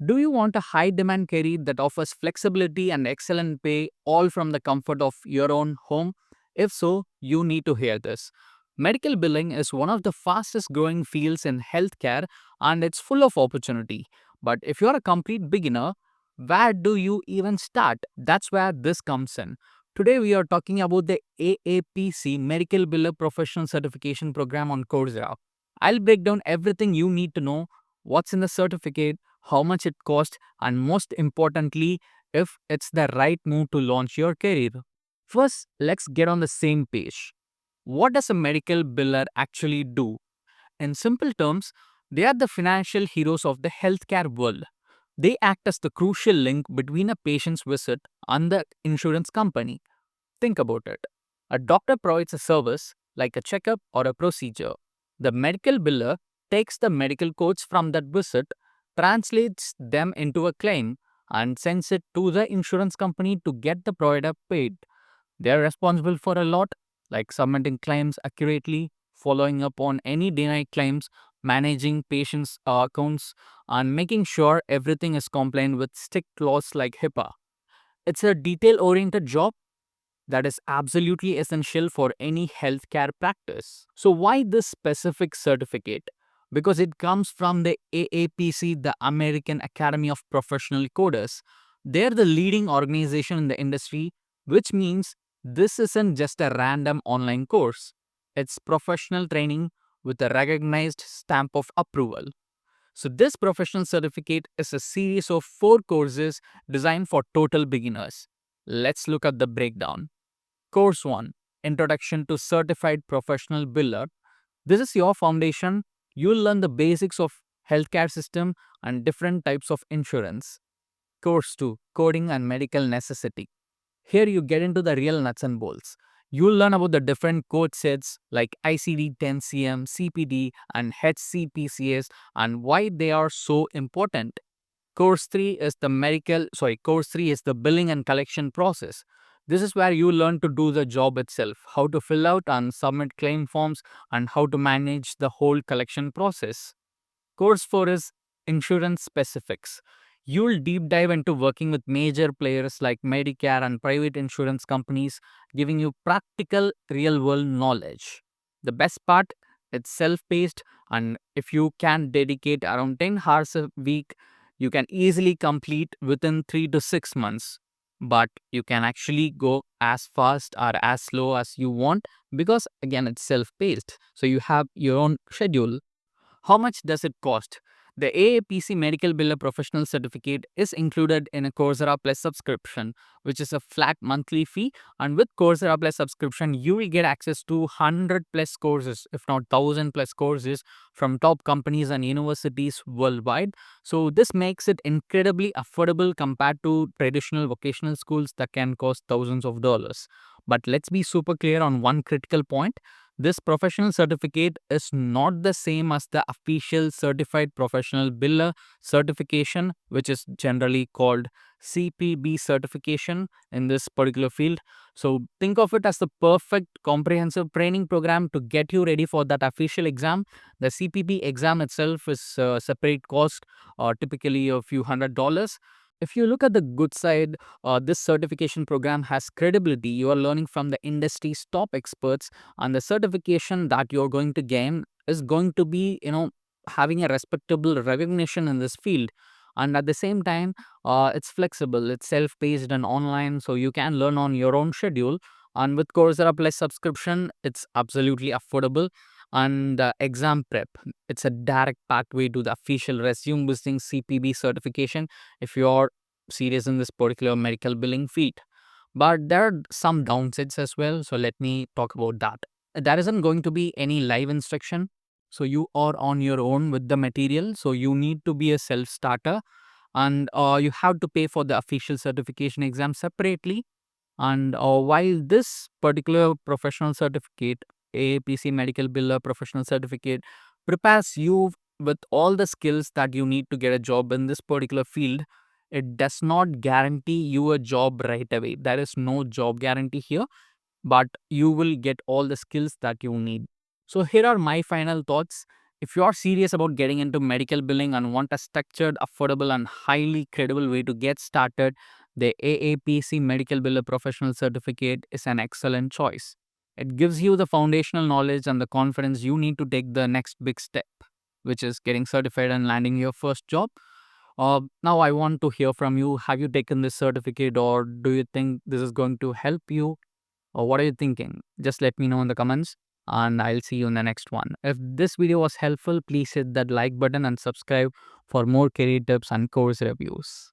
Do you want a high demand career that offers flexibility and excellent pay, all from the comfort of your own home? If so, you need to hear this. Medical billing is one of the fastest growing fields in healthcare and it's full of opportunity. But if you're a complete beginner, where do you even start? That's where this comes in. Today, we are talking about the AAPC Medical Biller Professional Certification Program on Coursera. I'll break down everything you need to know, what's in the certificate, how much it costs, and most importantly, if it's the right move to launch your career. First, let's get on the same page. What does a medical biller actually do? In simple terms, they are the financial heroes of the healthcare world. They act as the crucial link between a patient's visit and the insurance company. Think about it. A doctor provides a service like a checkup or a procedure. The medical biller takes the medical codes from that visit, translates them into a claim, and sends it to the insurance company to get the provider paid. They are responsible for a lot, like submitting claims accurately, following up on any denied claims, managing patients' accounts, and making sure everything is compliant with strict laws like HIPAA. It's a detail oriented job that is absolutely essential for any healthcare practice. So, why this specific certificate? Because it comes from the AAPC, the American Academy of Professional Coders. They're the leading organization in the industry, which means this isn't just a random online course. It's professional training with a recognized stamp of approval. So, this professional certificate is a series of 4 courses designed for total beginners. Let's look at the breakdown. Course 1, Introduction to Certified Professional Biller. This is your foundation. You'll learn the basics of healthcare system and different types of insurance. Course 2, Coding and Medical Necessity. Here you get into the real nuts and bolts. You'll learn about the different code sets like ICD-10-CM, CPD, and HCPCS and why they are so important. Course 3 is the billing and collection process. This is where you learn to do the job itself, how to fill out and submit claim forms, and how to manage the whole collection process. Course 4 is insurance specifics. You'll deep dive into working with major players like Medicare and private insurance companies, giving you practical real world knowledge. The best part, it's self paced, and if you can dedicate around 10 hours a week, you can easily complete within 3 to 6 months. But you can actually go as fast or as slow as you want because, again, it's self paced. So you have your own schedule. How much does it cost? The AAPC Medical Biller Professional Certificate is included in a Coursera Plus subscription, which is a flat monthly fee. And with Coursera Plus subscription, you will get access to 100 plus courses, if not 1000 plus courses from top companies and universities worldwide. So, this makes it incredibly affordable compared to traditional vocational schools that can cost thousands of dollars. But let's be super clear on one critical point. This professional certificate is not the same as the official Certified Professional Biller certification, which is generally called CPB certification in this particular field. So think of it as the perfect comprehensive training program to get you ready for that official exam. The CPB exam itself is a separate cost, typically a few $100s. If you look at the good side, this certification program has credibility. You are learning from the industry's top experts, and the certification that you're going to gain is going to be, having a respectable recognition in this field. And at the same time, it's flexible, it's self-paced and online, so you can learn on your own schedule. And with Coursera Plus subscription, it's absolutely affordable. And exam prep, it's a direct pathway to the official resume boosting CPB certification if you're serious in this particular medical billing field. But there are some downsides as well. So let me talk about that. There isn't going to be any live instruction. So you are on your own with the material. So you need to be a self starter and you have to pay for the official certification exam separately. And while this particular professional certificate, AAPC Medical Biller Professional Certificate, prepares you with all the skills that you need to get a job in this particular field, it does not guarantee you a job right away. There is no job guarantee here, but you will get all the skills that you need. So, here are my final thoughts. If you are serious about getting into medical billing and want a structured, affordable, and highly credible way to get started, the AAPC Medical Biller Professional Certificate is an excellent choice. It gives you the foundational knowledge and the confidence you need to take the next big step, which is getting certified and landing your first job. Now, I want to hear from you. Have you taken this certificate, or do you think this is going to help you? Or what are you thinking? Just let me know in the comments, and I'll see you in the next one. If this video was helpful, please hit that like button and subscribe for more career tips and course reviews.